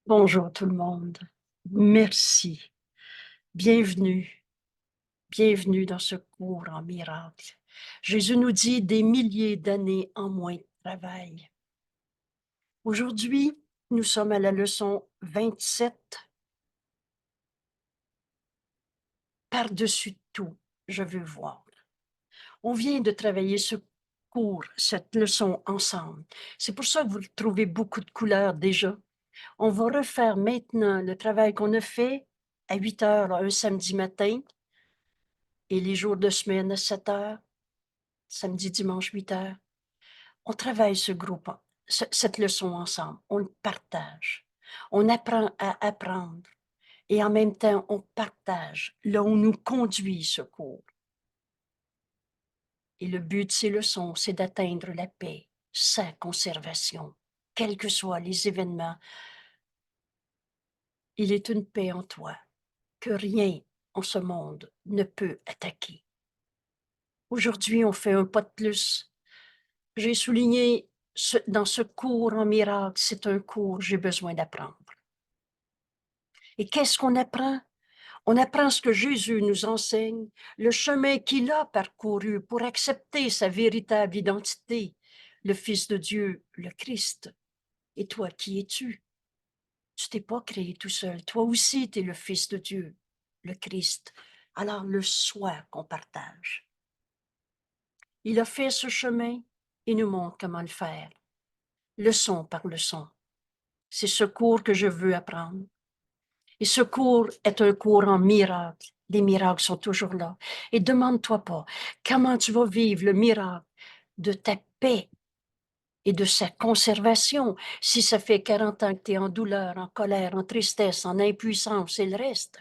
Bonjour tout le monde. Merci. Bienvenue. Bienvenue dans ce cours en miracle. Jésus nous dit des milliers d'années en moins de travail. Aujourd'hui, nous sommes à la leçon 27. Par-dessus tout, je veux voir. On vient de travailler ce cours, cette leçon ensemble. C'est pour ça que vous trouvez beaucoup de couleurs déjà. On va refaire maintenant le travail qu'on a fait à 8 heures un samedi matin et les jours de semaine à 7 heures, samedi, dimanche, 8 heures. On travaille ce groupe, cette leçon ensemble. On le partage. On apprend à apprendre. Et en même temps, on partage là où nous conduit ce cours. Et le but de ces leçons, c'est d'atteindre la paix, sa conservation, quels que soient les événements. Il est une paix en toi que rien en ce monde ne peut attaquer. Aujourd'hui, on fait un pas de plus. J'ai souligné dans ce cours en miracle, c'est un cours, j'ai besoin d'apprendre. Et qu'est-ce qu'on apprend? On apprend ce que Jésus nous enseigne, le chemin qu'il a parcouru pour accepter sa véritable identité, le Fils de Dieu, le Christ. Et toi, qui es-tu? Tu t'es pas créé tout seul. Toi aussi, tu es le Fils de Dieu, le Christ. Alors, le soi qu'on partage. Il a fait ce chemin et nous montre comment le faire, leçon par leçon. C'est ce cours que je veux apprendre. Et ce cours est un cours en miracle. Les miracles sont toujours là. Et demande-toi pas comment tu vas vivre le miracle de ta paix et de sa conservation si ça fait 40 ans que tu es en douleur, en colère, en tristesse, en impuissance et le reste.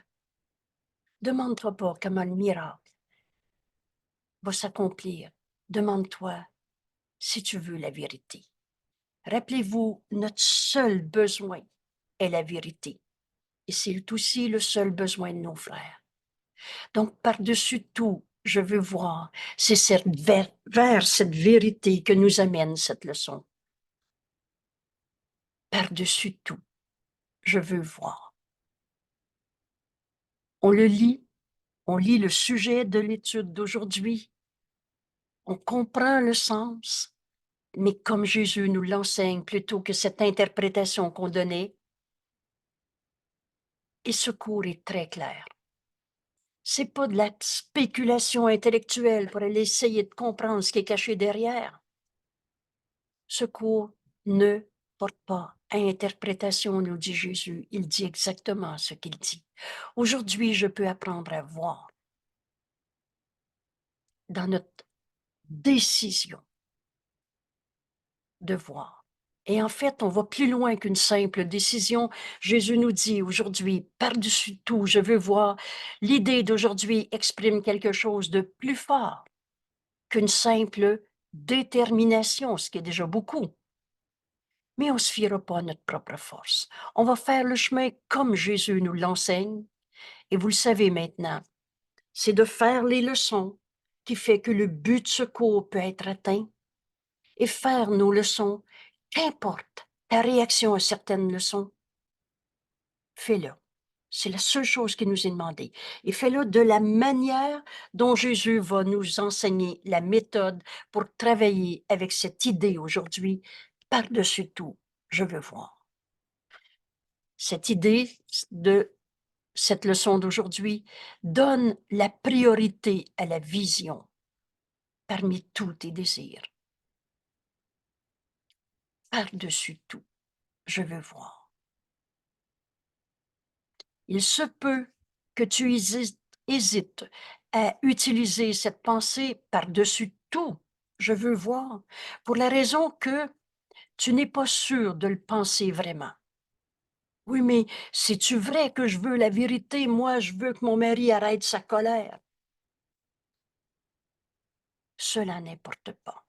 Demande-toi pas comment le miracle va s'accomplir. Demande-toi si tu veux la vérité. Rappelez-vous, notre seul besoin est la vérité. Et c'est aussi le seul besoin de nos frères. Donc, par-dessus tout, je veux voir, c'est vers cette vérité que nous amène cette leçon. Par-dessus tout, je veux voir. On le lit, on lit le sujet de l'étude d'aujourd'hui, on comprend le sens, mais comme Jésus nous l'enseigne plutôt que cette interprétation qu'on donnait, et ce cours est très clair. C'est pas de la spéculation intellectuelle pour aller essayer de comprendre ce qui est caché derrière. Ce cours ne porte pas à interprétation, nous dit Jésus. Il dit exactement ce qu'il dit. Aujourd'hui, je peux apprendre à voir dans notre décision de voir. Et en fait, on va plus loin qu'une simple décision. Jésus nous dit aujourd'hui, par-dessus tout, je veux voir. L'idée d'aujourd'hui exprime quelque chose de plus fort qu'une simple détermination, ce qui est déjà beaucoup. Mais on ne se fiera pas à notre propre force. On va faire le chemin comme Jésus nous l'enseigne. Et vous le savez maintenant, c'est de faire les leçons qui fait que le but de ce cours peut être atteint. Et faire nos leçons, qu'importe ta réaction à certaines leçons, fais-le. C'est la seule chose qui nous est demandée. Et fais-le de la manière dont Jésus va nous enseigner la méthode pour travailler avec cette idée aujourd'hui. Par-dessus tout, je veux voir. Cette idée de cette leçon d'aujourd'hui donne la priorité à la vision parmi tous tes désirs. Par-dessus tout, je veux voir. Il se peut que tu hésites à utiliser cette pensée par-dessus tout, je veux voir, pour la raison que tu n'es pas sûr de le penser vraiment. Oui, mais c'est-tu vrai que je veux la vérité? Moi, je veux que mon mari arrête sa colère. Cela n'importe pas.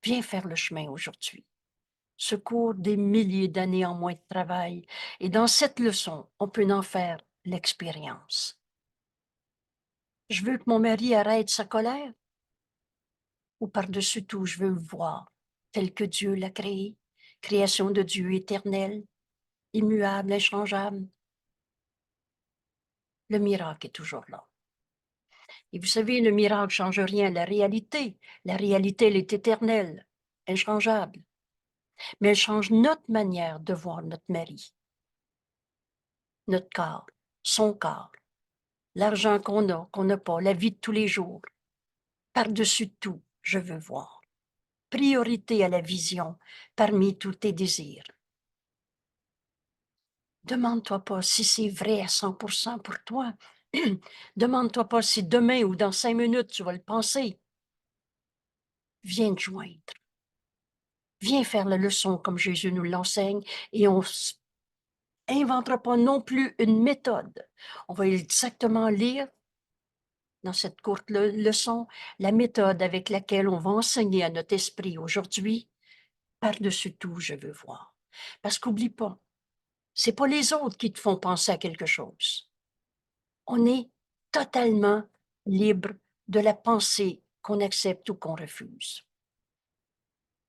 Viens faire le chemin aujourd'hui. Ce cours des milliers d'années en moins de travail. Et dans cette leçon, on peut en faire l'expérience. Je veux que mon mari arrête sa colère. Ou par-dessus tout, je veux le voir tel que Dieu l'a créé, création de Dieu éternel. immuable, inchangeable. Le miracle est toujours là. Et vous savez, le miracle ne change rien à la réalité. La réalité, elle est éternelle, inchangeable. Mais elle change notre manière de voir notre mari, notre corps, son corps, l'argent qu'on n'a pas, la vie de tous les jours. Par-dessus tout, je veux voir. Priorité à la vision parmi tous tes désirs. Demande-toi pas si c'est vrai à 100% pour toi. Demande-toi pas si demain ou dans 5 minutes tu vas le penser. Viens te joindre. Viens faire la leçon comme Jésus nous l'enseigne et on inventera pas non plus une méthode. On va exactement lire dans cette courte leçon la méthode avec laquelle on va enseigner à notre esprit aujourd'hui. Par-dessus tout, je veux voir. Parce qu'oublie pas, c'est pas les autres qui te font penser à quelque chose. On est totalement libre de la pensée qu'on accepte ou qu'on refuse.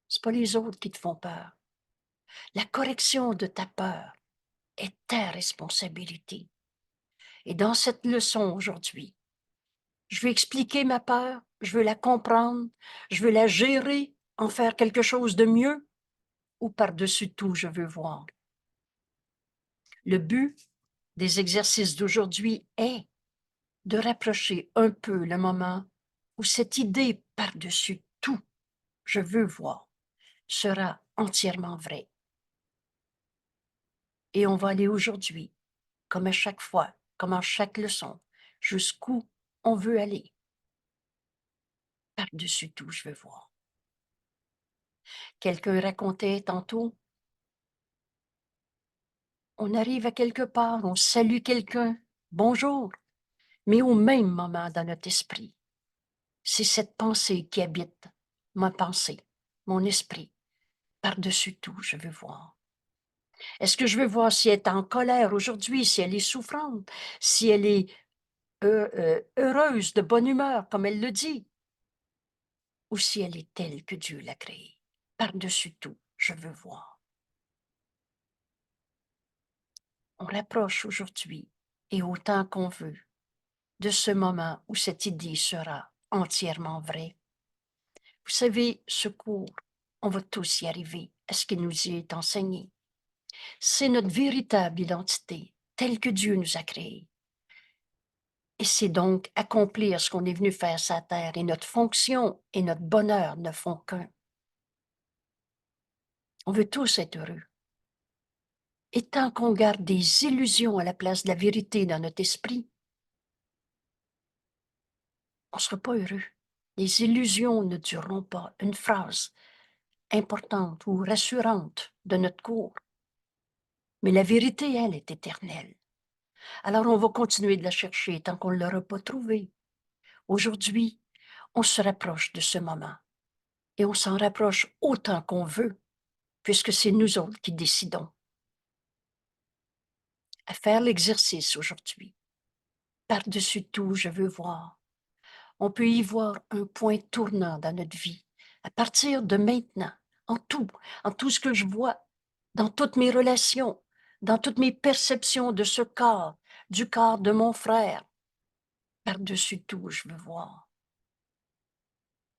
C'est pas les autres qui te font peur. La correction de ta peur est ta responsabilité. Et dans cette leçon aujourd'hui, je veux expliquer ma peur, je veux la comprendre, je veux la gérer, en faire quelque chose de mieux, ou par-dessus tout, je veux voir. Le but des exercices d'aujourd'hui est de rapprocher un peu le moment où cette idée par-dessus tout, je veux voir, sera entièrement vraie. Et on va aller aujourd'hui, comme à chaque fois, comme à chaque leçon, jusqu'où on veut aller. Par-dessus tout, je veux voir. Quelqu'un racontait tantôt, on arrive à quelque part, on salue quelqu'un, bonjour, mais au même moment dans notre esprit, c'est cette pensée qui habite ma pensée, mon esprit. Par-dessus tout, je veux voir. Est-ce que je veux voir si elle est en colère aujourd'hui, si elle est souffrante, si elle est heureuse, de bonne humeur, comme elle le dit, ou si elle est telle que Dieu l'a créée. Par-dessus tout, je veux voir. On rapproche aujourd'hui, et autant qu'on veut, de ce moment où cette idée sera entièrement vraie. Vous savez, ce cours, on va tous y arriver à ce qui nous y est enseigné. C'est notre véritable identité, telle que Dieu nous a créée. Et c'est donc accomplir ce qu'on est venu faire sur la terre. Et notre fonction et notre bonheur ne font qu'un. On veut tous être heureux. Et tant qu'on garde des illusions à la place de la vérité dans notre esprit, on ne sera pas heureux. Les illusions ne dureront pas. Une phrase importante ou rassurante de notre cours. Mais la vérité, elle, est éternelle. Alors on va continuer de la chercher tant qu'on ne l'aura pas trouvée. Aujourd'hui, on se rapproche de ce moment. Et on s'en rapproche autant qu'on veut, puisque c'est nous autres qui décidons. À faire l'exercice aujourd'hui. Par-dessus tout, je veux voir. On peut y voir un point tournant dans notre vie. À partir de maintenant, en tout ce que je vois, dans toutes mes relations, dans toutes mes perceptions de ce corps, du corps de mon frère. Par-dessus tout, je veux voir.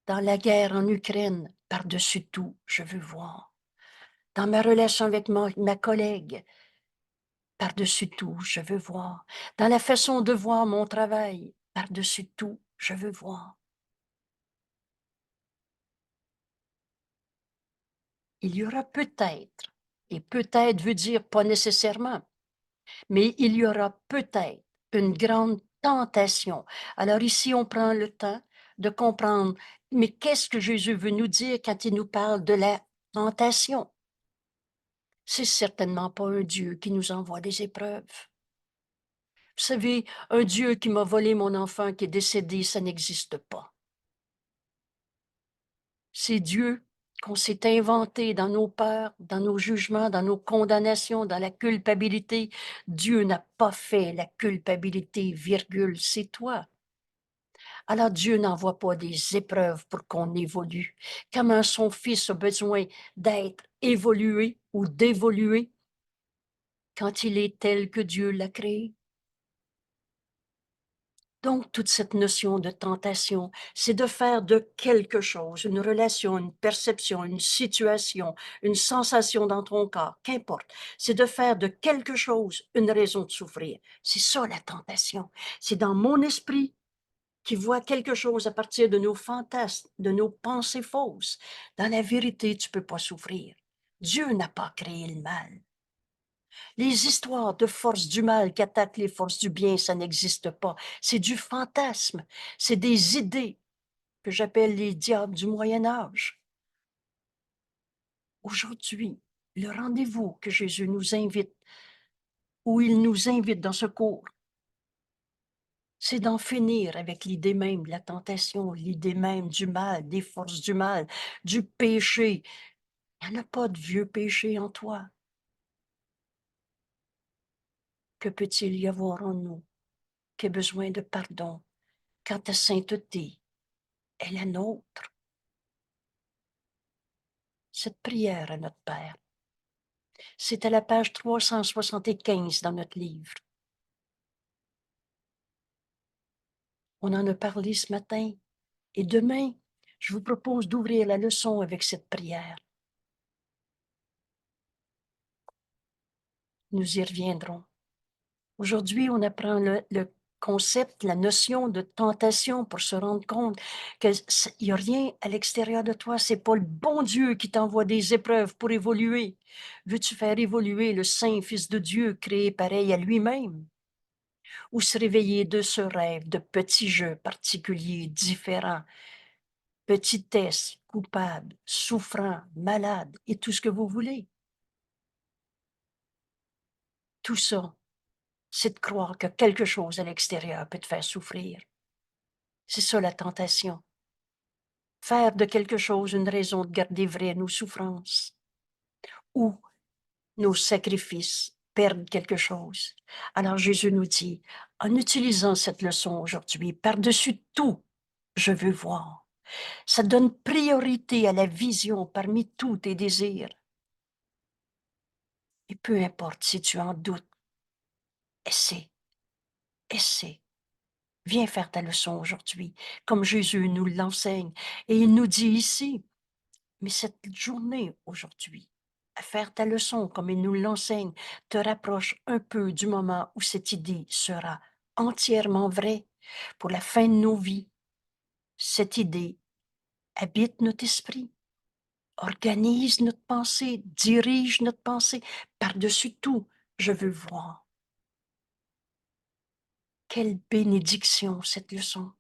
Dans la guerre en Ukraine, par-dessus tout, je veux voir. Dans ma relation avec ma collègue, par-dessus tout, je veux voir. Dans la façon de voir mon travail, par-dessus tout, je veux voir. Il y aura peut-être, et peut-être veut dire pas nécessairement, mais il y aura peut-être une grande tentation. Alors ici, on prend le temps de comprendre, mais qu'est-ce que Jésus veut nous dire quand il nous parle de la tentation? C'est certainement pas un Dieu qui nous envoie des épreuves. Vous savez, un Dieu qui m'a volé mon enfant qui est décédé, ça n'existe pas. C'est Dieu qu'on s'est inventé dans nos peurs, dans nos jugements, dans nos condamnations, dans la culpabilité. Dieu n'a pas fait la culpabilité, virgule, c'est toi. Alors Dieu n'envoie pas des épreuves pour qu'on évolue. Comment son fils a besoin d'être évolué ou d'évoluer, quand il est tel que Dieu l'a créé. Donc, toute cette notion de tentation, c'est de faire de quelque chose, une relation, une perception, une situation, une sensation dans ton corps, qu'importe, c'est de faire de quelque chose une raison de souffrir. C'est ça la tentation. C'est dans mon esprit qui voit quelque chose à partir de nos fantasmes, de nos pensées fausses. Dans la vérité, tu peux pas souffrir. Dieu n'a pas créé le mal. Les histoires de forces du mal qui attaquent les forces du bien, ça n'existe pas. C'est du fantasme. C'est des idées que j'appelle les diables du Moyen Âge. Aujourd'hui, le rendez-vous que Jésus nous invite, où il nous invite dans ce cours, c'est d'en finir avec l'idée même de la tentation, l'idée même du mal, des forces du mal, du péché. Il n'y en a pas de vieux péché en toi. Que peut-il y avoir en nous qui a besoin de pardon quand ta sainteté est la nôtre? Cette prière à notre Père, c'est à la page 375 dans notre livre. On en a parlé ce matin et demain, je vous propose d'ouvrir la leçon avec cette prière. Nous y reviendrons. Aujourd'hui, on apprend le concept, la notion de tentation pour se rendre compte qu'il n'y a rien à l'extérieur de toi. C'est pas le bon Dieu qui t'envoie des épreuves pour évoluer. Veux-tu faire évoluer le Saint Fils de Dieu créé pareil à lui-même? Ou se réveiller de ce rêve de petits jeux particuliers, différents, petitesse, coupable, souffrant, malade et tout ce que vous voulez? Tout ça, c'est de croire que quelque chose à l'extérieur peut te faire souffrir. C'est ça la tentation. Faire de quelque chose une raison de garder vraies nos souffrances ou nos sacrifices, perdre quelque chose. Alors Jésus nous dit, en utilisant cette leçon aujourd'hui, par-dessus tout, je veux voir. Ça donne priorité à la vision parmi tous tes désirs. Et peu importe si tu en doutes, essaie, essaie. Viens faire ta leçon aujourd'hui, comme Jésus nous l'enseigne. Et il nous dit ici, mais cette journée aujourd'hui, à faire ta leçon comme il nous l'enseigne, te rapproche un peu du moment où cette idée sera entièrement vraie pour la fin de nos vies. Cette idée habite notre esprit, organise notre pensée, dirige notre pensée. Par-dessus tout, je veux voir. Quelle bénédiction cette leçon.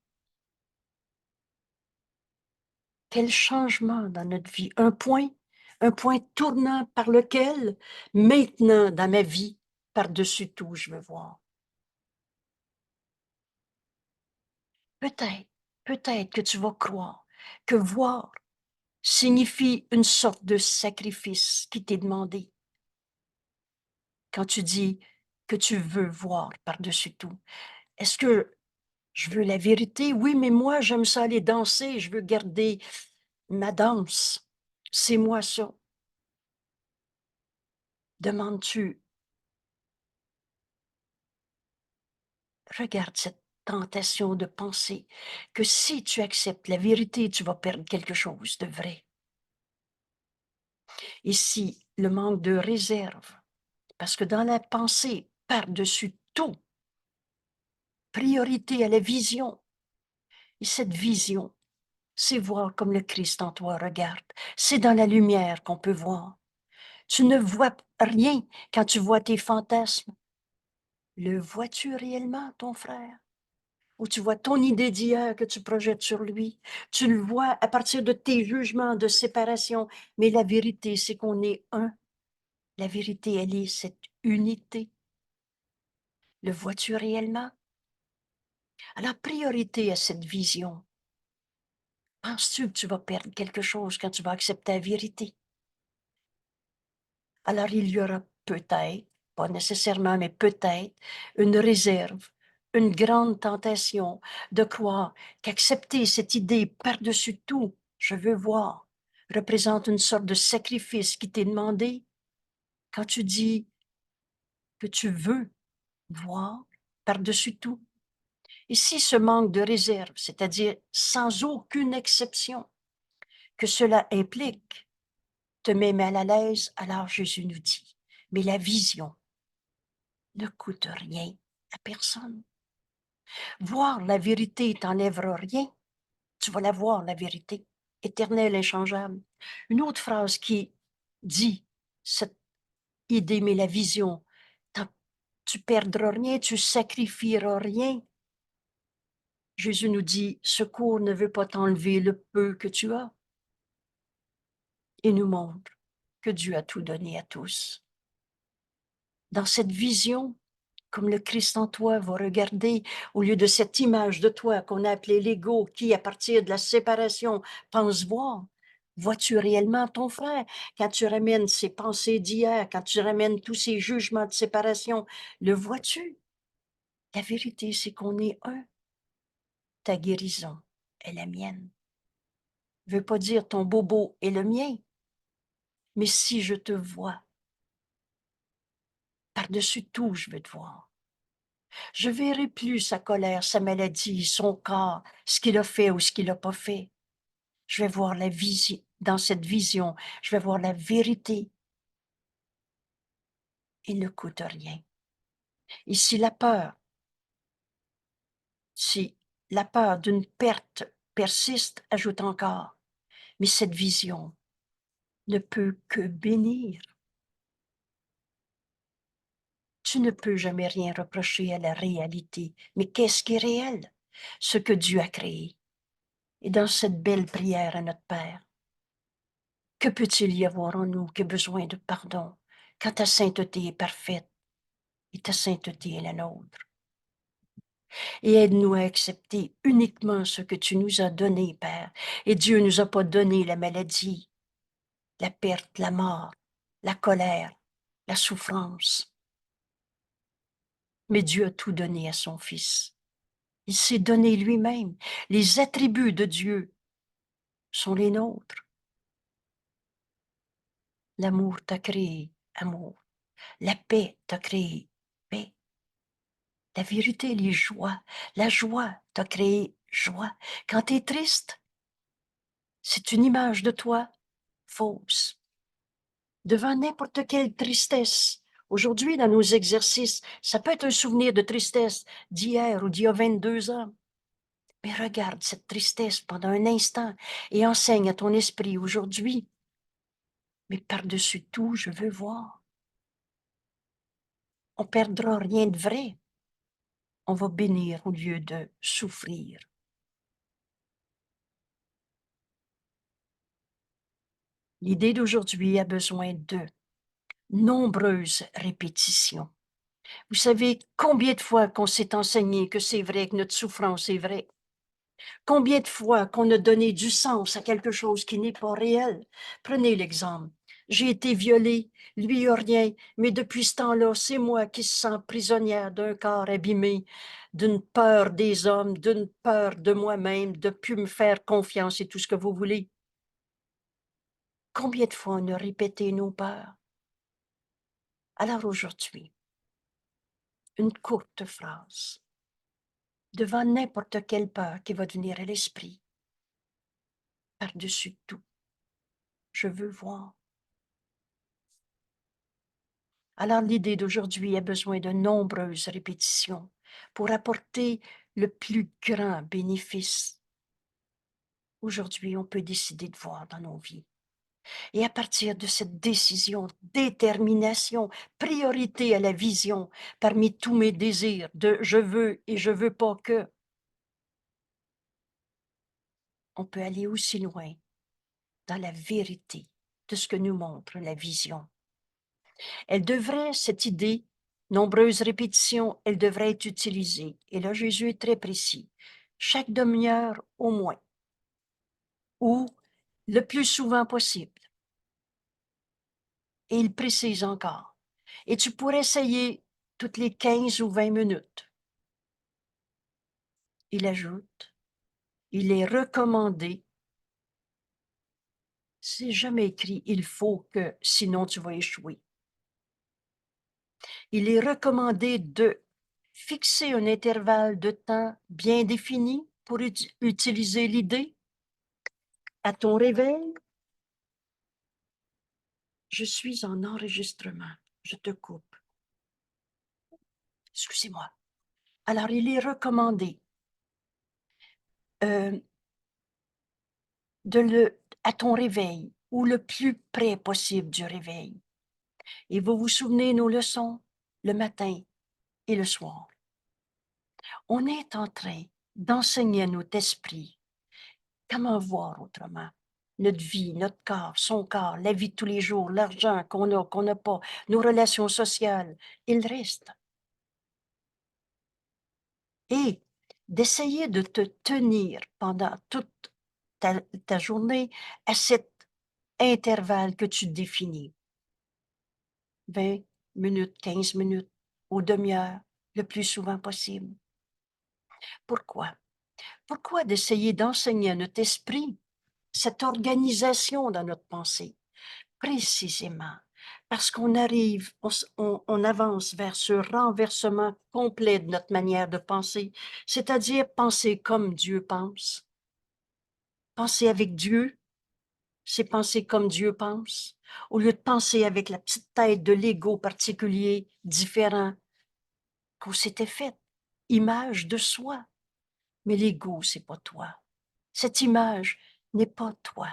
Quel changement dans notre vie. Un point tournant par lequel, maintenant dans ma vie, par-dessus tout, je veux voir. Peut-être que tu vas croire que voir signifie une sorte de sacrifice qui t'est demandé. Quand tu dis que tu veux voir par-dessus tout, est-ce que je veux la vérité? Oui, mais moi, j'aime ça aller danser, je veux garder ma danse. C'est moi ça. Demandes-tu, regarde cette tentation de penser que si tu acceptes la vérité, tu vas perdre quelque chose de vrai. Ici, le manque de réserve, parce que dans la pensée, par-dessus tout, priorité à la vision. Et cette vision, c'est voir comme le Christ en toi regarde. C'est dans la lumière qu'on peut voir. Tu ne vois rien quand tu vois tes fantasmes. Le vois-tu réellement, ton frère? Ou tu vois ton idée d'hier que tu projettes sur lui? Tu le vois à partir de tes jugements de séparation. Mais la vérité, c'est qu'on est un. La vérité, elle est cette unité. Le vois-tu réellement? Alors, priorité à cette vision. Penses-tu que tu vas perdre quelque chose quand tu vas accepter la vérité? Alors, il y aura peut-être, pas nécessairement, mais peut-être, une réserve, une grande tentation de croire qu'accepter cette idée par-dessus tout, je veux voir, représente une sorte de sacrifice qui t'est demandé. Quand tu dis que tu veux voir par-dessus tout. Et si ce manque de réserve, c'est-à-dire sans aucune exception, que cela implique, te met mal à l'aise, alors Jésus nous dit, mais la vision ne coûte rien à personne. Voir la vérité t'enlèvera rien. Tu vas la voir, la vérité, éternelle, inchangeable. Une autre phrase qui dit cette idée, mais la vision, tu perdras rien, tu sacrifieras rien. Jésus nous dit, secours ne veut pas t'enlever le peu que tu as. Il nous montre que Dieu a tout donné à tous. Dans cette vision, comme le Christ en toi va regarder, au lieu de cette image de toi qu'on a appelée l'ego, qui, à partir de la séparation, pense voir, vois-tu réellement ton frère? Quand tu ramènes ces pensées d'hier, quand tu ramènes tous ces jugements de séparation, le vois-tu? La vérité, c'est qu'on est un. Ta guérison est la mienne. Veut pas dire ton bobo est le mien, mais si je te vois, par-dessus tout, je veux te voir. Je verrai plus sa colère, sa maladie, son corps, ce qu'il a fait ou ce qu'il n'a pas fait. Je vais voir la vision, dans cette vision, je vais voir la vérité. Il ne coûte rien. Et si la peur d'une perte persiste, ajoute encore, mais cette vision ne peut que bénir. Tu ne peux jamais rien reprocher à la réalité. Mais qu'est-ce qui est réel? Ce que Dieu a créé. Et dans cette belle prière à notre Père, que peut-il y avoir en nous qui a besoin de pardon quand ta sainteté est parfaite et ta sainteté est la nôtre? Et aide-nous à accepter uniquement ce que tu nous as donné, Père. Et Dieu ne nous a pas donné la maladie, la perte, la mort, la colère, la souffrance. Mais Dieu a tout donné à son Fils. Il s'est donné lui-même. Les attributs de Dieu sont les nôtres. L'amour t'a créé, amour. La paix t'a créé, paix. La vérité, les joies. La joie t'a créé, joie. Quand tu es triste, c'est une image de toi fausse. Devant n'importe quelle tristesse. Aujourd'hui, dans nos exercices, ça peut être un souvenir de tristesse d'hier ou d'il y a 22 ans. Mais regarde cette tristesse pendant un instant et enseigne à ton esprit aujourd'hui. Mais par-dessus tout, je veux voir. On perdra rien de vrai. On va bénir au lieu de souffrir. L'idée d'aujourd'hui a besoin de nombreuses répétitions. Vous savez combien de fois qu'on s'est enseigné que c'est vrai, que notre souffrance est vraie? Combien de fois qu'on a donné du sens à quelque chose qui n'est pas réel? Prenez l'exemple. J'ai été violée, lui a rien, mais depuis ce temps-là, c'est moi qui se sens prisonnière d'un corps abîmé, d'une peur des hommes, d'une peur de moi-même, de plus me faire confiance et tout ce que vous voulez. Combien de fois on a répété nos peurs? Alors aujourd'hui, une courte phrase devant n'importe quelle peur qui va venir à l'esprit. Par-dessus tout, je veux voir. Alors l'idée d'aujourd'hui a besoin de nombreuses répétitions pour apporter le plus grand bénéfice. Aujourd'hui, on peut décider de voir dans nos vies. Et à partir de cette décision, détermination, priorité à la vision, parmi tous mes désirs de je veux et je veux pas que, on peut aller aussi loin dans la vérité de ce que nous montre la vision. Elle devrait, cette idée, nombreuses répétitions, elle devrait être utilisée. Et là, Jésus est très précis. Chaque demi-heure au moins, ou le plus souvent possible. Et il précise encore. Et tu pourrais essayer toutes les 15 ou 20 minutes. Il ajoute, il est recommandé, c'est jamais écrit il faut que, sinon tu vas échouer. Il est recommandé de fixer un intervalle de temps bien défini pour utiliser l'idée. À ton réveil, je suis en enregistrement. Je te coupe. Excusez-moi. Alors, il est recommandé à ton réveil ou le plus près possible du réveil. Et vous vous souvenez nos leçons le matin et le soir. On est en train d'enseigner à notre esprit comment voir autrement notre vie, notre corps, son corps, la vie de tous les jours, l'argent qu'on n'a pas, nos relations sociales, il reste. Et d'essayer de te tenir pendant toute ta journée à cet intervalle que tu définis. 20 minutes, 15 minutes ou demi-heure, le plus souvent possible. Pourquoi? Pourquoi d'essayer d'enseigner à notre esprit cette organisation dans notre pensée? Précisément parce qu'on arrive, on avance vers ce renversement complet de notre manière de penser, c'est-à-dire penser comme Dieu pense. Penser avec Dieu, c'est penser comme Dieu pense, au lieu de penser avec la petite tête de l'ego particulier, différent, qu'on s'était fait, image de soi. Mais l'ego, c'est pas toi. Cette image n'est pas toi.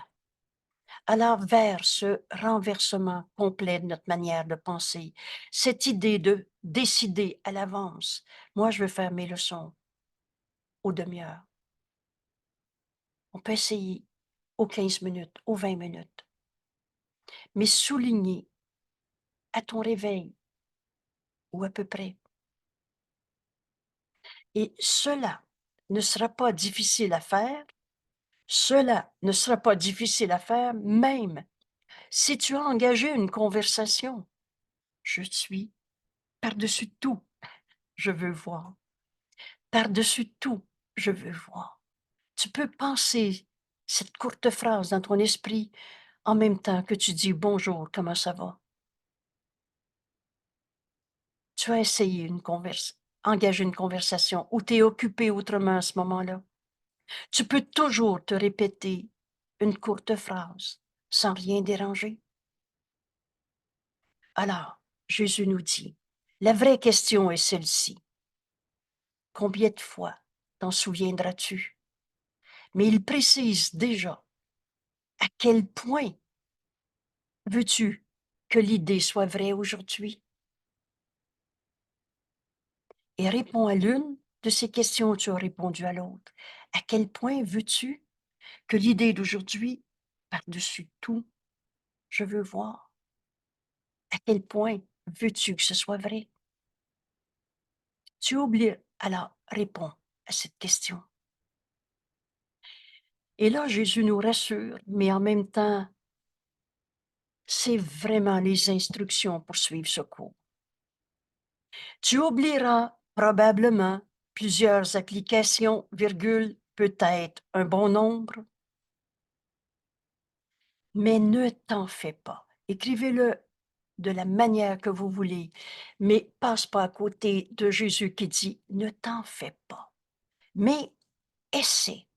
Alors, vers ce renversement complet de notre manière de penser, cette idée de décider à l'avance, moi, je veux faire mes leçons aux demi-heures. On peut essayer aux 15 minutes, aux 20 minutes. Mais souligner à ton réveil, ou à peu près. Et cela ne sera pas difficile à faire. Cela ne sera pas difficile à faire, même si tu as engagé une conversation. Je suis par-dessus tout, je veux voir. Par-dessus tout, je veux voir. Tu peux penser cette courte phrase dans ton esprit en même temps que tu dis bonjour, comment ça va? Tu as essayé engager une conversation ou tu es occupé autrement à ce moment-là. Tu peux toujours te répéter une courte phrase sans rien déranger. Alors, Jésus nous dit, la vraie question est celle-ci. Combien de fois t'en souviendras-tu? Mais il précise déjà à quel point veux-tu que l'idée soit vraie aujourd'hui? Et réponds à l'une de ces questions, tu as répondu à l'autre. À quel point veux-tu que l'idée d'aujourd'hui, par-dessus tout, je veux voir? À quel point veux-tu que ce soit vrai? Tu oublies, alors réponds à cette question. Et là, Jésus nous rassure, mais en même temps, c'est vraiment les instructions pour suivre ce cours. Tu oublieras probablement plusieurs applications, virgule, peut-être un bon nombre, mais ne t'en fais pas. Écrivez-le de la manière que vous voulez, mais passe pas à côté de Jésus qui dit « ne t'en fais pas ». Mais essaie.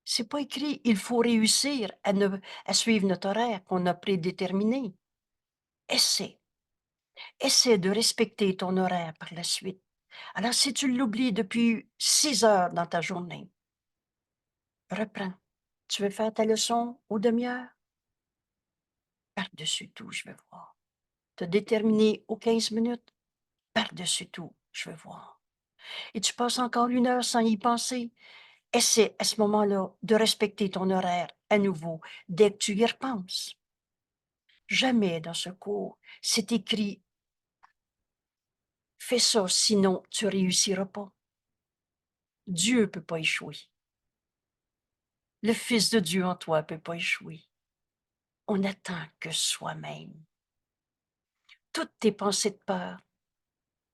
C'est pas écrit « il faut réussir à suivre notre horaire qu'on a prédéterminé ». Essaie. Essaie de respecter ton horaire par la suite. Alors, si tu l'oublies depuis 6 heures dans ta journée, reprends. Tu veux faire ta leçon aux demi-heures? Par-dessus tout, je veux voir. Te déterminer aux 15 minutes? Par-dessus tout, je veux voir. Et tu passes encore 1 heure sans y penser? Essaie à ce moment-là de respecter ton horaire à nouveau dès que tu y repenses. Jamais dans ce cours, c'est écrit « fais ça, sinon tu réussiras pas ». Dieu ne peut pas échouer. Le Fils de Dieu en toi ne peut pas échouer. On n'attend que soi-même. Toutes tes pensées de peur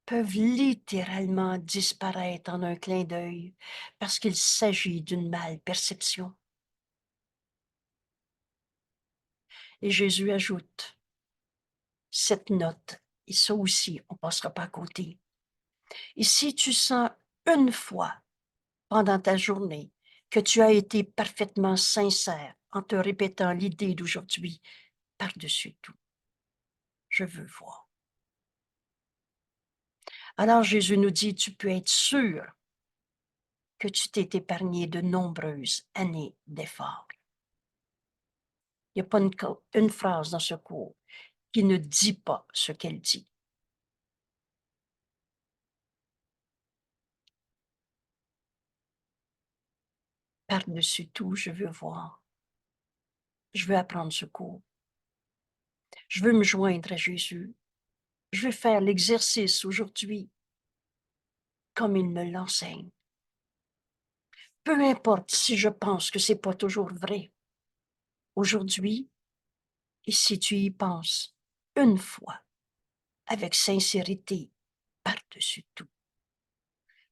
peuvent littéralement disparaître en un clin d'œil parce qu'il s'agit d'une mal-perception. Et Jésus ajoute cette note Et ça aussi, on ne passera pas à côté. Et si tu sens une fois pendant ta journée que tu as été parfaitement sincère en te répétant l'idée d'aujourd'hui par-dessus tout, je veux voir. Alors Jésus nous dit, tu peux être sûr que tu t'es épargné de nombreuses années d'efforts. Il n'y a pas une phrase dans ce cours qui ne dit pas ce qu'elle dit. Par-dessus tout, je veux voir. Je veux apprendre ce cours. Je veux me joindre à Jésus. Je veux faire l'exercice aujourd'hui comme il me l'enseigne. Peu importe si je pense que c'est pas toujours vrai. Aujourd'hui, et si tu y penses une fois, avec sincérité, par-dessus tout.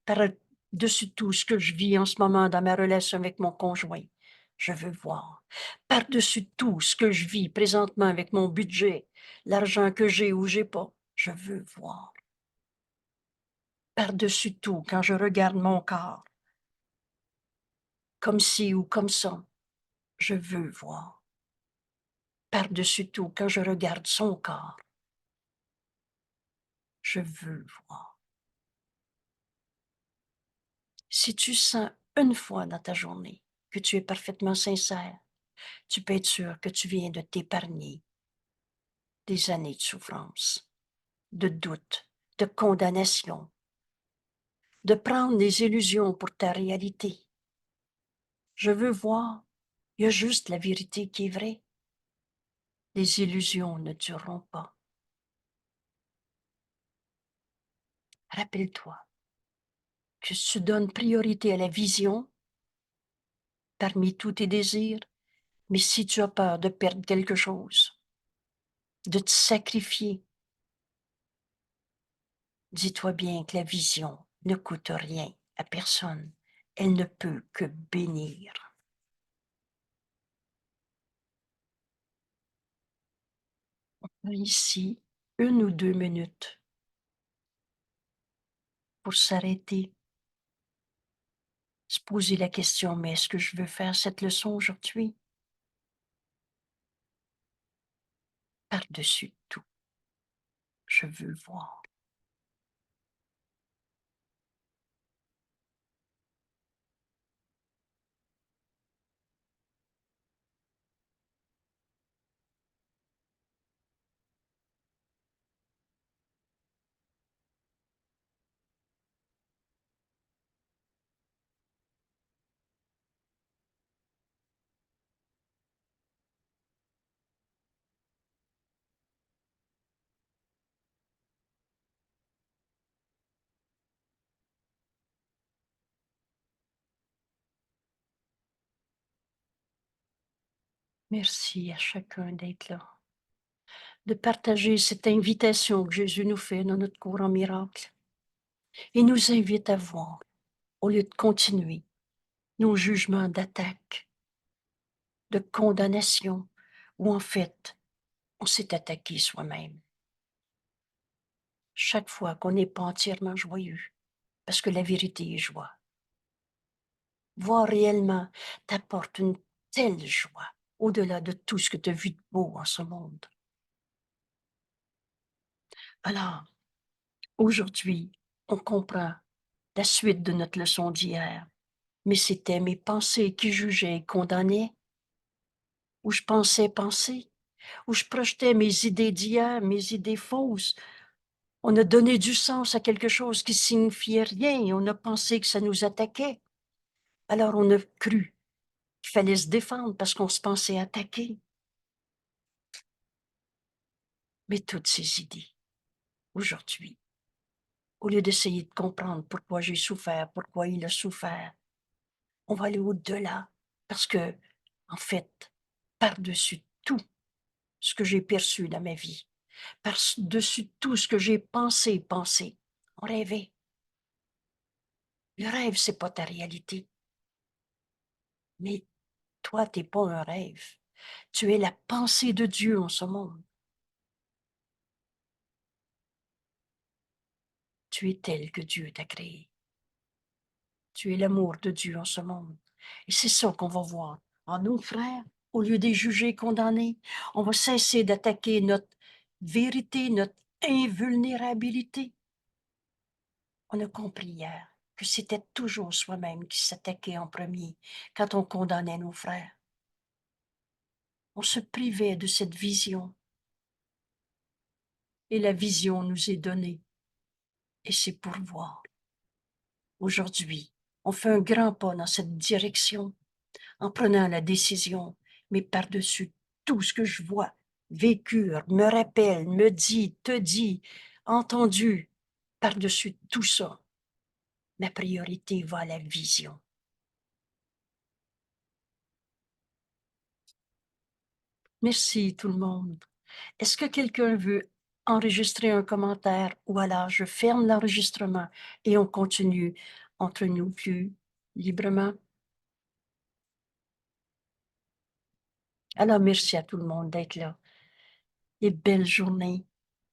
Par-dessus tout ce que je vis en ce moment dans ma relation avec mon conjoint, je veux voir. Par-dessus tout ce que je vis présentement avec mon budget, l'argent que j'ai ou j'ai pas, je veux voir. Par-dessus tout, quand je regarde mon corps, comme ci ou comme ça, je veux voir. Par-dessus tout, quand je regarde son corps, je veux voir. Si tu sens une fois dans ta journée que tu es parfaitement sincère, tu peux être sûr que tu viens de t'épargner des années de souffrance, de doute, de condamnation, de prendre des illusions pour ta réalité. Je veux voir, il y a juste la vérité qui est vraie. Les illusions ne dureront pas. Rappelle-toi que si tu donnes priorité à la vision parmi tous tes désirs, mais si tu as peur de perdre quelque chose, de te sacrifier, dis-toi bien que la vision ne coûte rien à personne. Elle ne peut que bénir. Ici, 1 ou 2 minutes pour s'arrêter, se poser la question, mais est-ce que je veux faire cette leçon aujourd'hui? Par-dessus tout, je veux voir. Merci à chacun d'être là, de partager cette invitation que Jésus nous fait dans notre cours en miracle. Il nous invite à voir, au lieu de continuer nos jugements d'attaque, de condamnation, où en fait, on s'est attaqué soi-même. Chaque fois qu'on n'est pas entièrement joyeux, parce que la vérité est joie. Voir réellement t'apporte une telle joie, au-delà de tout ce que tu as vu de beau en ce monde. Alors, aujourd'hui, on comprend la suite de notre leçon d'hier, mais c'était mes pensées qui jugeaient et condamnaient, où je pensais penser, où je projetais mes idées d'hier, mes idées fausses. On a donné du sens à quelque chose qui signifiait rien et on a pensé que ça nous attaquait. Alors on a cru qu'il fallait se défendre parce qu'on se pensait attaqué. Mais toutes ces idées, aujourd'hui, au lieu d'essayer de comprendre pourquoi j'ai souffert, pourquoi il a souffert, on va aller au-delà. Parce que, en fait, par-dessus tout ce que j'ai perçu dans ma vie, par-dessus tout ce que j'ai pensé, on rêvait. Le rêve, c'est pas ta réalité. Mais toi, t'es pas un rêve. Tu es la pensée de Dieu en ce monde. Tu es tel que Dieu t'a créé. Tu es l'amour de Dieu en ce monde. Et c'est ça qu'on va voir en nos frères. Au lieu de les juger, condamner, on va cesser d'attaquer notre vérité, notre invulnérabilité. On a compris hier que c'était toujours soi-même qui s'attaquait en premier quand on condamnait nos frères. On se privait de cette vision. Et la vision nous est donnée. Et c'est pour voir. Aujourd'hui, on fait un grand pas dans cette direction en prenant la décision, mais par-dessus tout ce que je vois, vécu, me rappelle, me dit, te dit, entendu, par-dessus tout ça, ma priorité va à la vision. Merci tout le monde. Est-ce que quelqu'un veut enregistrer un commentaire ou alors je ferme l'enregistrement et on continue entre nous plus librement? Alors, merci à tout le monde d'être là. Et belle journée.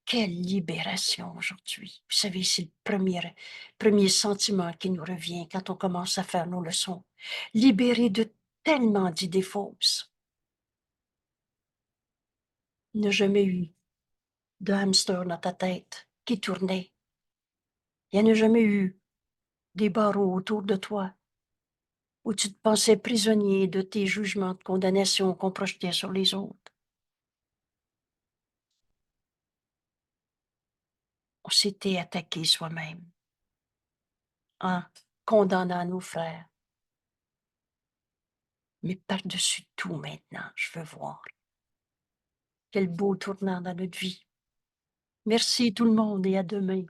Quelle libération aujourd'hui. Vous savez, c'est le premier sentiment qui nous revient quand on commence à faire nos leçons. Libéré de tellement d'idées fausses. Il n'y a jamais eu de hamster dans ta tête qui tournait. Il n'y en a jamais eu des barreaux autour de toi où tu te pensais prisonnier de tes jugements de condamnation qu'on projetait sur les autres. On s'était attaqué soi-même en condamnant nos frères. Mais par-dessus tout maintenant, je veux voir. Quel beau tournant dans notre vie. Merci tout le monde et à demain.